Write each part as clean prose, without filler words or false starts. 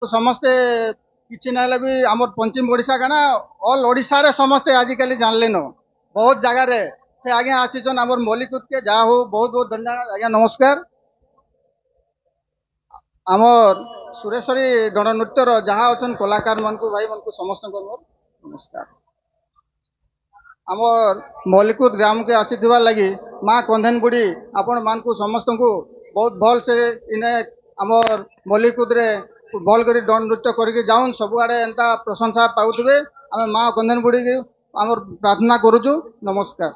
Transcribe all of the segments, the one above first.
समस्ते किसी ना भी आम पंचिम ओडिशा काना ऑल ओडिशा रे समस्ते आजिकल जानले न बहुत जगह रे से आगे आसीचन आम मल्लिकुद के जा हो बहुत बहुत धन्यवाद आज्ञा नमस्कार। आमर सुरेश्वरी दंड नृत्यर जहाँ अच्छा कलाकार मान को भाई मान को समस्त मोर नमस्कार। आमर मल्लिकुद ग्राम के आसी लगी माँ कंधन बुढ़ी आपण मान को समस्त को बहुत भल से इने आमर मल्लिकुद रे भल कर दंड नृत्य करके जाऊन सबुआड़े एंता प्रशंसा पाउथे आम माँ कंधन बुढ़ी की आमर प्रार्थना करुचु नमस्कार।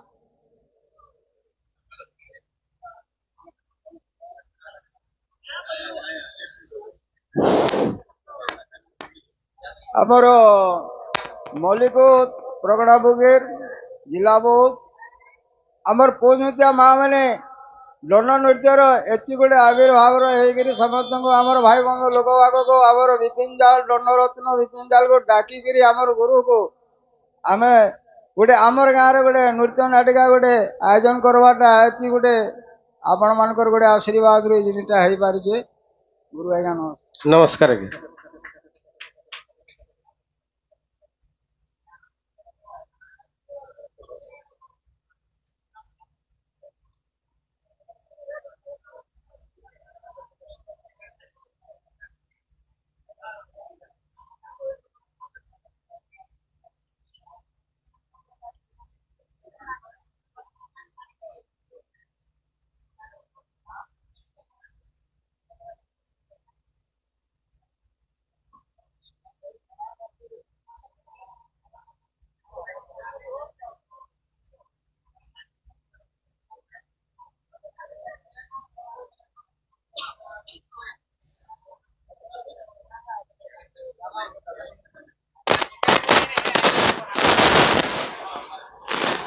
आमर मल्लिकुद प्रगड़ा बुगेर जिला बहुत आमर पौमिया माँ मैंने दंड नृत्यर एति गोटे आविर्भाव होकर समस्त आमर भाई बंधु लोक भाग को आमर विपिन जाल दंड रत्न विपिन जाल को डाकिकी आमर गुरु को आम गोटे आमर गाँव में गोटे नृत्य नाटिका गोटे आयोजन करवाटा एति गोटे आपण मानकर गोटे आशीर्वाद जिनटा हो पारे गुरु आज्ञा नमस्कार आज्ञा।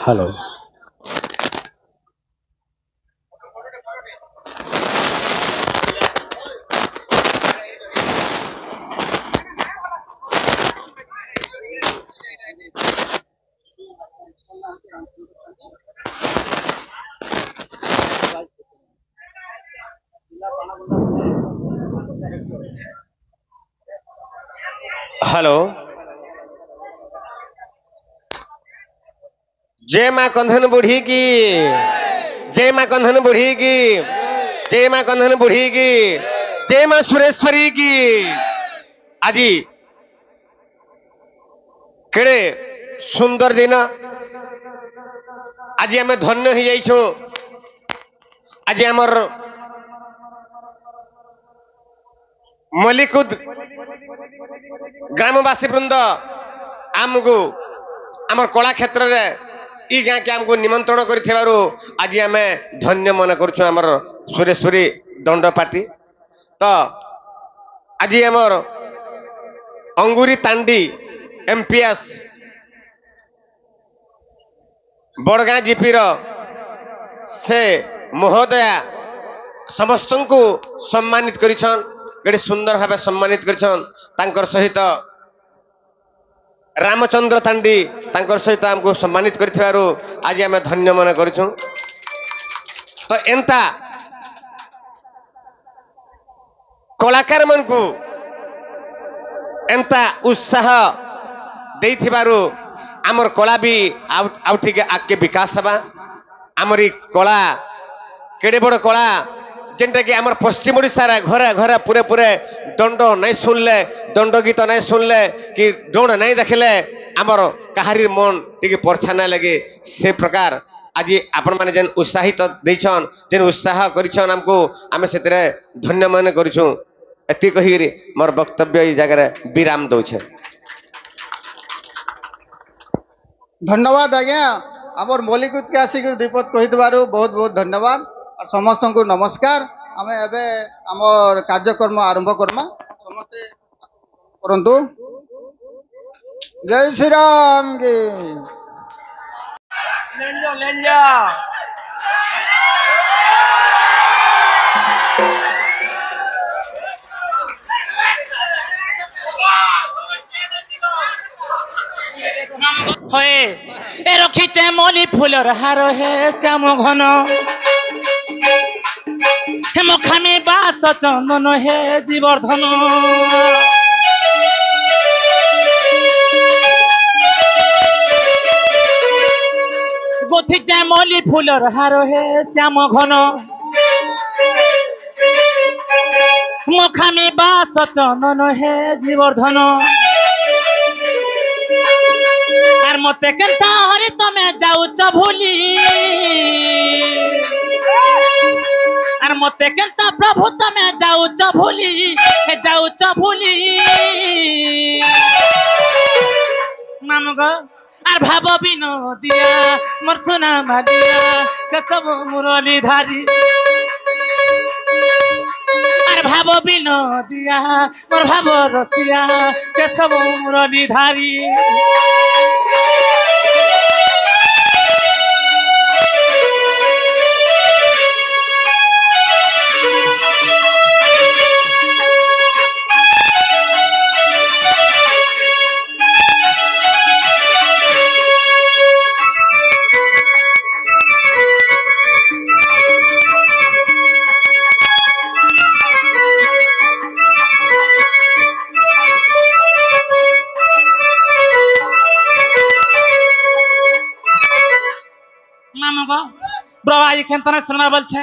हेलो हेलो जय माँ कंधन बुढ़ी की जय माँ कंधन बुढ़ी की जय माँ कंधन बुढ़ी की जय माँ सुरेश्वरी की। आज केड़े सुंदर दिन आज आम धन्य हो जाइछो। आज आमर मल्लिकुद ग्रामवासी वृंद आमको आमर कला क्षेत्र में ई गाँ के आमको निमंत्रण करिथिबारु आज आम धन्य मन करुछु आमर सुरेश्वरी दंड पार्टी। तो आज आमर अंगुरी तांडी एमपीएस बड़गाँ जीपीर से महोदया समस्त को सम्मानित करिछन गड़े सुंदर भाव सम्मानित करिछन तांकर सहित रामचंद्र तांडी तांकर सहित हमको सम्मानित करिथिबारु आज आम धन्य मन करिछु। तो एंता कलाकार मन को एंता उत्साह देथिबारु आमर कला भी आउठी आगे विकास हवा। आमरी कला केड़े बड़ कला जेनटा कि आमर पश्चिम ओडिशा रे घरे घरे पूरे पूरे दंड नहीं सुनले दंड गीत नहीं सुनले कि दंड नहीं देखले आमर कहारी मन टिके परछा ना लगे से प्रकार आज आपण माने जेन उत्साहित देछन जेन उत्साह करिछन हमको आमे सेतरे धन्य मन करिछु। एति कहिरी मोर वक्तव्य ई जगह रे विराम दउछे। धन्यवाद आज्ञा आमर मल्लिकुद के आसिक द्विपद कहीदेबार बहुत बहुत धन्यवाद और समस्त को नमस्कार। आम एवं आमर कार्यक्रम आरंभ करमा समस्ते करंतु। जय श्री राम की হয়ে এ রখিতে মলি ফুলর হার হে শ্যাম ঘন হেম খামি বাস চন্দন হে জীবর্ধন ফুলর হার হে শ্যাম ঘন মুখামি বাস চন্দন হে জীবর্ধন আর মতে কেন্তা হরি তমে যাউছ ভুলি আর মতে কেন্তা প্রভু তমে যাউছ ভুলি মামগ আর ভাব বিনোদিয়া মোর সোনা মাদিয়া কেশব মুরলী ধারী আর ভাব বিনোদিয়া মোর ভাব রসিয়া কেশব মুরলী ধারী খেন্তনা শোনার বলছে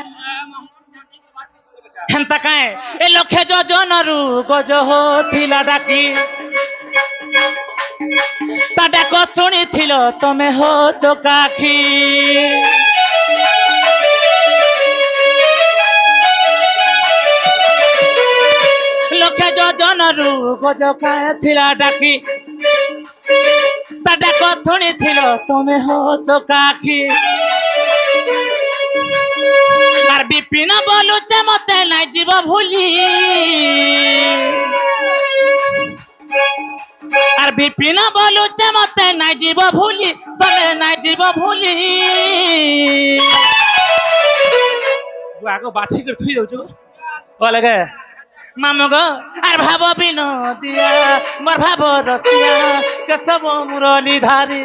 হেন্তা কায়ে এ লক্ষে যোজনরু গজ হতিলা ডাকি তা ডাক শুনিছিল তমে হো চোকাখি লক্ষে যোজনরু গজ খাইଥିଲା ডাকি তা ডাক শুনিছিল তমে হো চোকাখি আর বিপিন বলুছে মতে নাই জীব ভুলি আর বিপিন বলুছে মতে নাই জীব ভুলি তবে নাই জীব ভুলি আগে বাছি করে থুই যাচ্ছ লাগে মামগ আর ভাব বিনোদিয়া মোর ভাব রসিয়া কেশব মুরলী ধারী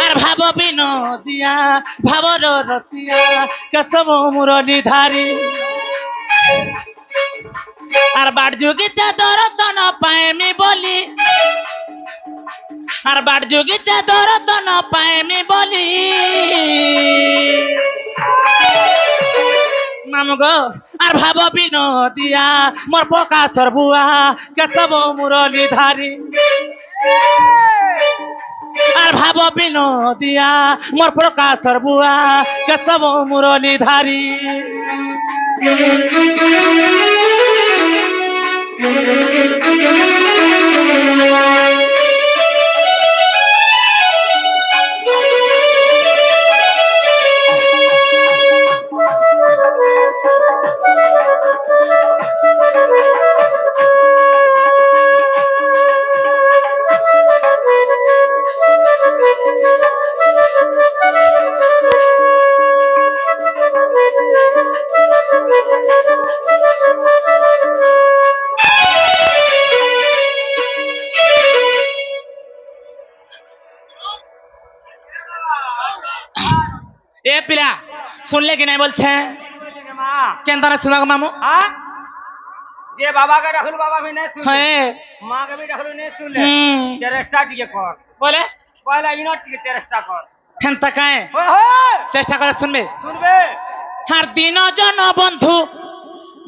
আর ভাব বিনোদিয়া ভাবর রসিয়া কেশব মুরলী ধারী আর বাড়যুগিতে দর্শন পাইমি বলি আর বাড়যুগিতে দর্শন পাইমি বলি মামগ আর ভাব বিনোদিয়া মোর প্রকাশর বুয়া কেশব মুরলী ধারী আর ভাব বিনোদিয়া মোর প্রকাশর বুয়া কেশব মুরলী ধারী ए पिला सुनले कि नहीं बोलछे केनता ने सुना मामू हां जे बाबा के रखलु बाबा भी नहीं सुनले है मां के भी रखलु नहीं सुनले तेरे स्टार्ट के कर बोले पहला इनट के तेरे स्टार्ट कर हेनता काए हो चेष्टा कर सुनबे हर दिन जन बंधु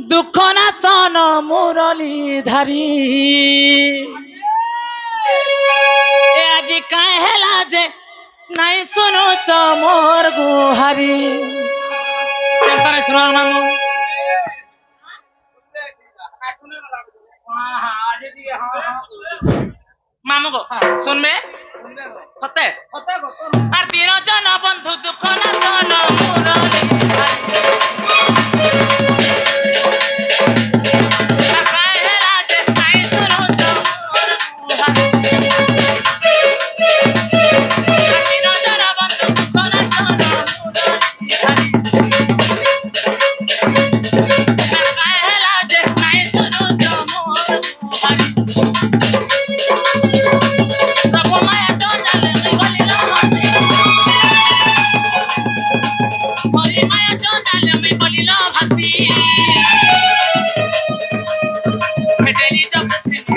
दुख ना सन मुरली धारी ए आज काहे हेला जे नहीं सुनो च मोर गुहारी केनता नहीं सुना मामू मामू को सुनबे सत्य আর দিন জন বন্ধু দুঃখ না জন মুরলী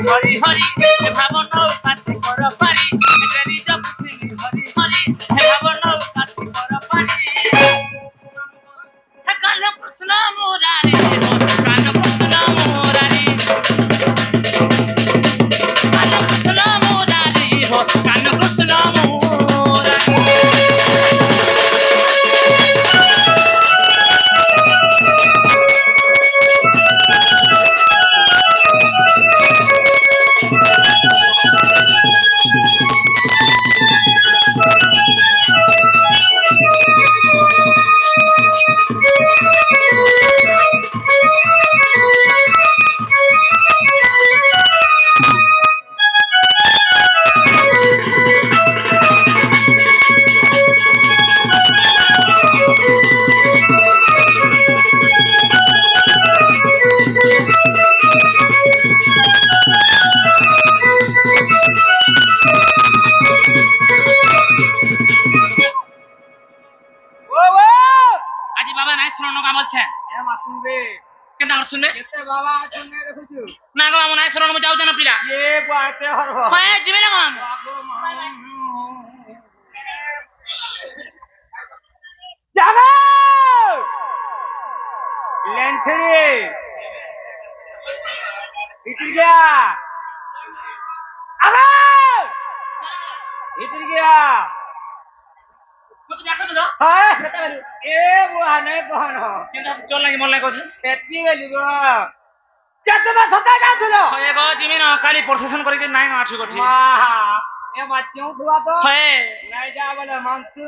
हरि हरि भावन पाति कर पारी निज पृथ्वी हरि हरि बाबा सुनने देखुछु ना गो मामू नाइ शरण मु जाउ जन पिला ये बाते हरबो हए जिबे ना मामू जागो लेंथरी इधर गया अबे इधर गया मत जाको दो हाय ए बुआ नहीं कहनो केनता चल लागि मन लागि कोथि एत्ती बेली गो चतबा सता जा दुलो हए गो जिमे न काली प्रोसेसन करि के नाइ न आछु कोथि वाह ए बच्चों खुआ तो हए नहीं जा बोले मानसू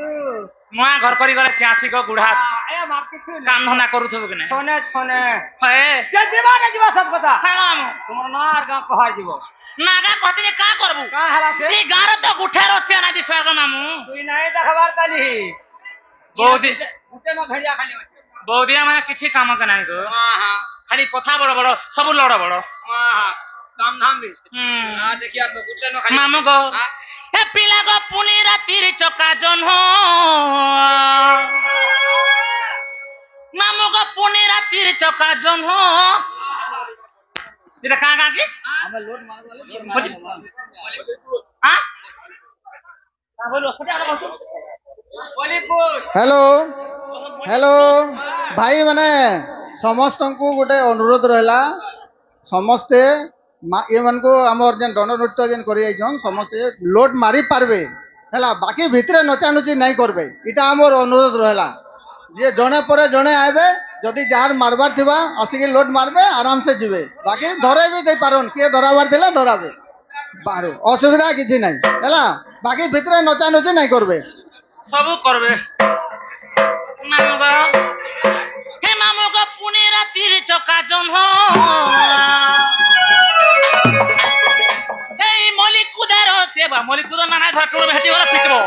नुआ घर करि गले चासी को बुढ़ा ए मार किछु काम धंधा करू थबो कि नै छोने छोने हए के जीवा सब कथा हां मामू तुमर नार गां कहा जीवो नागा कहते जे का करबू का हला से ए गार तो गुठे रसिया ना दिसर गो मामू तुई नहीं देखबार ताली बौदी गुटे न भेड़िया खाली होते बौदिया माने किछि काम के नै गो हां हां खाली कथा बड़ बड़ सब लड़ बड़ हां हां काम धाम भी हां देखिया तो गुटे न खाली मामू गो ए पिला गो पुनी रातिर चका जन हो मामू गो पुनी रातिर चका जन हो এটা কা কা কি हमें लोड मारने वाले लोड मारने हां কা বলো সেটা আলো বলতো बॉलीवुड हेलो हेलो भाई माने समस्त को गोटे अनुरोध रहला समस्ते ये मन को आमर जेन दंड नृत्य जेन करि आइछन समस्ते लोड मारी पारबे हला बाकी भितरे नचा नची नहीं करबे इटा आमर अनुरोध रहला जे जणे परे जणे आबे जदि जार मारबार थिबा आसिके लोड मारबे आराम से जिवे बाकी धरे भी दे पारन के धराबार थिला धराबे बारो असुविधा किछि नहीं हला बाकी भितरे नचा नची नहीं करबे सब करबे मामू गो हे मामू गो पुनी रातिर चका जन हो এই মলিকুদার সেবা মলিকুদার নানা ধর ভেটি ওরা পিটবো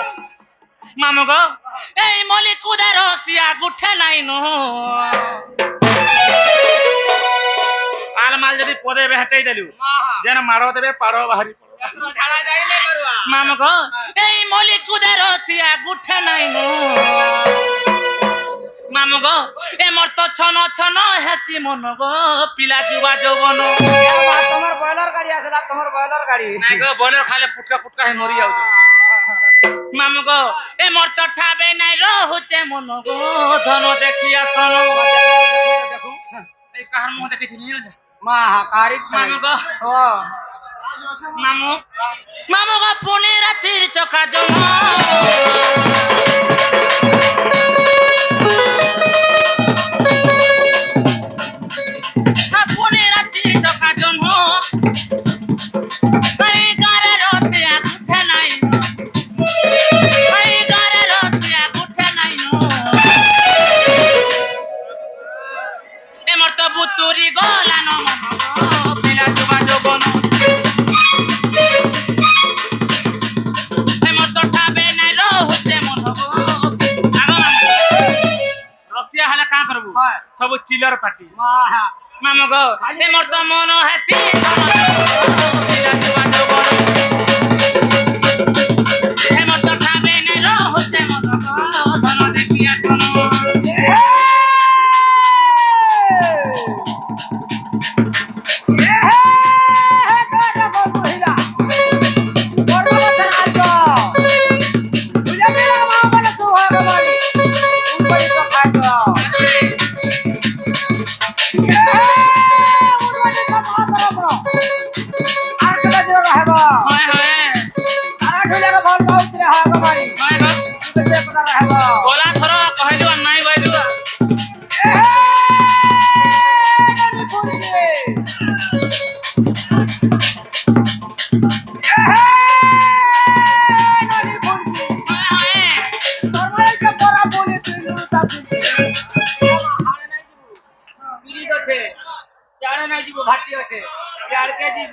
মামু গো এই মলিকুদার সিয়া গুঠে নাই নো আল মাল যদি পদে ভেটাই দেলু যেন মারো দেবে পাড়ো বাহারি झाड़ा जाई नहीं मरुआ মামু গো এই মলিকুদার সিয়া গুঠে নাই নো মামু গো এ মোর তো ছন ছন হেসি মন গো পিলা যুবা যৌবন তোমার বয়লার গাড়ি আসলা তোমার বয়লার গাড়ি নাই গো বলের খালে ফুটকা ফুটকা হে মরি যাও মামু গো এ মোর তো ঠাবে নাই রহুছে মন গো ধন দেখিয়া সন देखो এই কাহার মুহ দেখিছিলি না मां कारी মামু গো ओ মামু মামু গো পুনি রাতির চকা জন পুনি রাতির চকা জন এই গারে রতিয়া গুঠে নাই এই গারে রতিয়া গুঠে নাই এমর তো বুতুরি গলা ন মন পিলা যুবা যৌবন এমর তো ঠাবে নাই রহুছে মন আগো রসিয়া হলে কা করবু সব চিলর পাটি मां মামু গো এমর তো মন হাসি ছন পিলা যুবা যৌবন এমর তো ঠাবে নাই রহুছে মন ধন দেখিয়া শোন হয় হয় হয় গো গলা থর কহিলু নাই বইলু ভাটি আছে ইয়ার কে দিব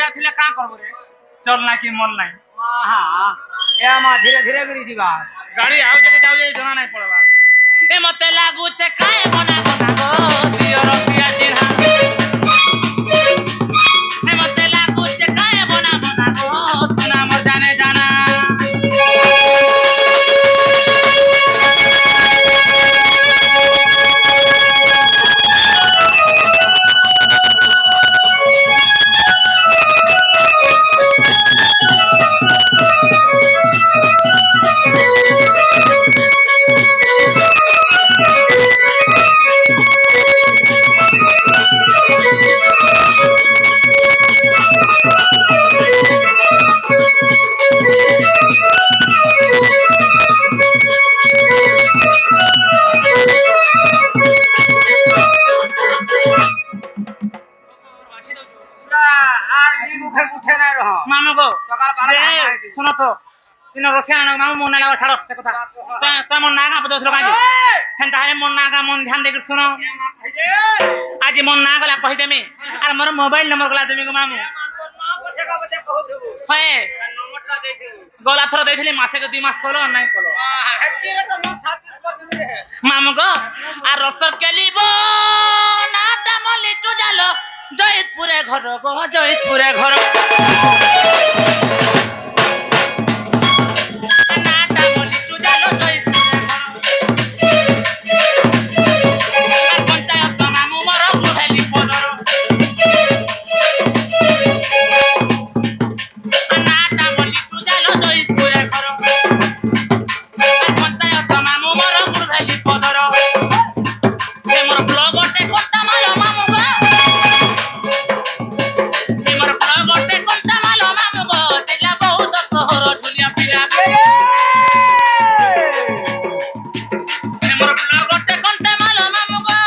ଦୁଇଟା ଥିଲେ କାଁ କରବୁ ରେ ଚଲ ନାଇଁ କି ମଲ ନାଇଁ ଏ ମା ଧୀରେ ଧୀରେ କରି ଯିବା ଗାଡି ଆଉ ଯଦି ଯାଉ ଜଣା ନାଇଁ ପଡବା ଏ ମତେ ଲାଗୁଛେ କାଏ ବନା ବନା ଗো ଦିଅ ରତିଆ ଚିହ୍ନା ଏ ମତେ ଲାଗୁଛେ କାଏ ବନା ବନା ଗো ସୁନା ମୋର ଜାନେ ଜାନା উঠে নাই রহ মামু গো সকাল শুনো তো তিন রসিয়া না মামু মন লাগা ছাড়ো সে কথা তুই মন নাগা বুঝছ কাজ হেন্তা হে মন নাগা মন ধ্যান দেখি শুনো আজ মন না গলা কহি দেমি আর মোর মোবাইল নম্বর গলা দেমি গো মামু হ্যাঁ গলা থর দেইছিলি মাসে কে 2 মাস কলো নাই কলো মামু গো আর রসর কেলিব নাটা মলিটু জালো জয়পুরে ঘর গো জয়পুরে ঘর নাটা মলিটু জালো জয়পুরে ঘর আর পঞ্চায়েত মামু মর গুহেলি পদর নাটা মলিটু জালো জয়পুরে ঘর আর পঞ্চায়েত মামু মর গুহেলি পদর এ মোর ব্লগতে কোটা মালো মামু গো মোর ব্লগতে কোটা মালো মামু গো দিলা বহুত শহর ঢুলিয়া পিলা মোর ব্লগতে কোটা মালো মামু গো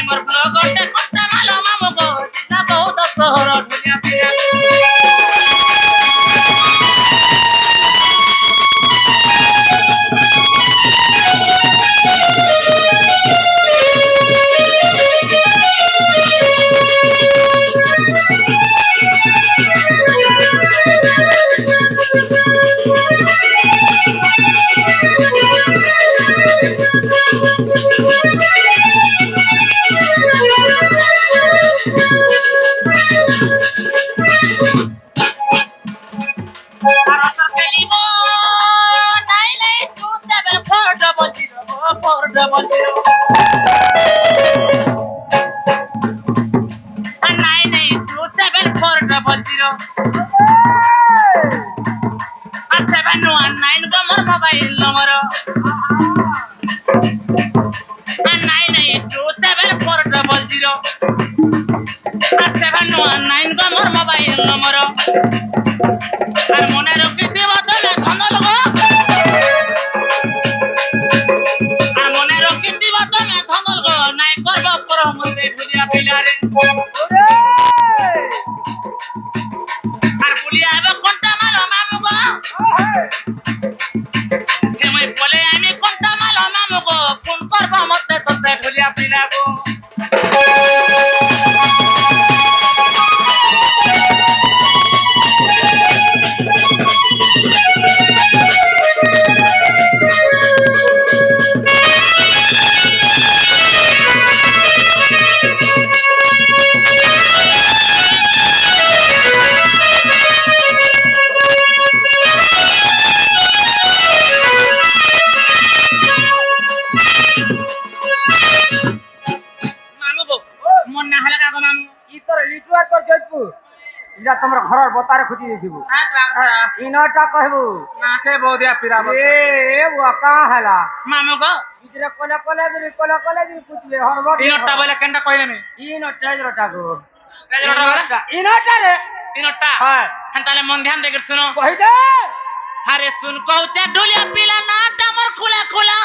মোর ব্লগতে কোটা মালো মামু গো দিলা বহুত শহর ঢুলিয়া পিলা মনে রক্ষি দিব তবে ধনল গো আর মনে রক্ষি দিব তবে ধনল গো নাই করব পরমতে ঢুলিয়া পিলারে আর বলিয়া হবে কোনটা মালো মামু গো হেমই বলে আমি কোনটা মালো মামু গো ফোন করব মতে তোতে ঢুলিয়া পিলা গো তোমার ঘরের বতারে খুঁজি দেখিবু ইনটা কহবু নাকে বৌদিয়া পিরা এ ওকা হেলা মামু গো ইতরে কলে কলে কুচলে হরবট ইনটা বলে কেনটা কইলে নি ইনটা ইনটা গো ইনটা বলে ইনটা রে ইনটা হ্যাঁ তাহলে মন ধ্যান দেখে শুনো কই দে আরে শুন কউতে ঢুলিয়া পিলা নাটা মোর খোলা খোলা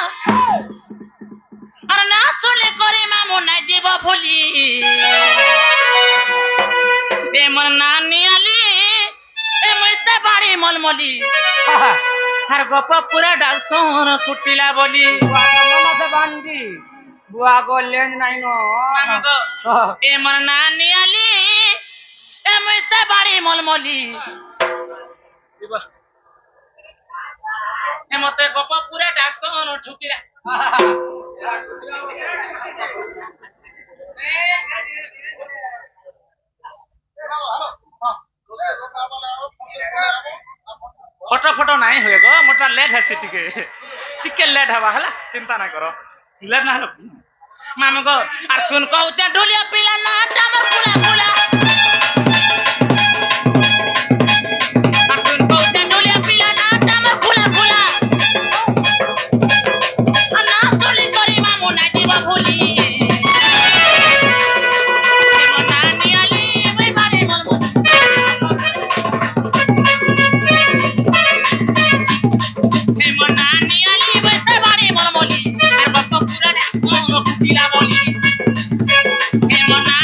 আর না শুনে করি মামু নাই জীব ভুলি এ মোর নানি আলি এ মইতে বাড়ি মলমলি আর গপ পুরা ডালসন কুটিলা বলি মনসে বান্দি बुआ को लेंज नहीं नो मामा को ए मोर नानी आली ए मुझसे बड़ी मोलमोली ए मते गप पूरा डासन ठुकिरा फोटो फोटो नहीं हुए गो मोटा लेट है टिके टिके लेट हवा हला चिंता ना करो लेट ना हलो मामा को और सुन को उते ढोलिया पीला ना टामर फुला फुला और सुन को उते ढोलिया पीला ना टामर फुला फुला ना सोली करी मामू ना जीवा भूली नानी आली मैं बारे मोल मोल नानी आली वैसे बारी मोलमोली और बप्पा पूरा ने और कुटीला बोली हे मना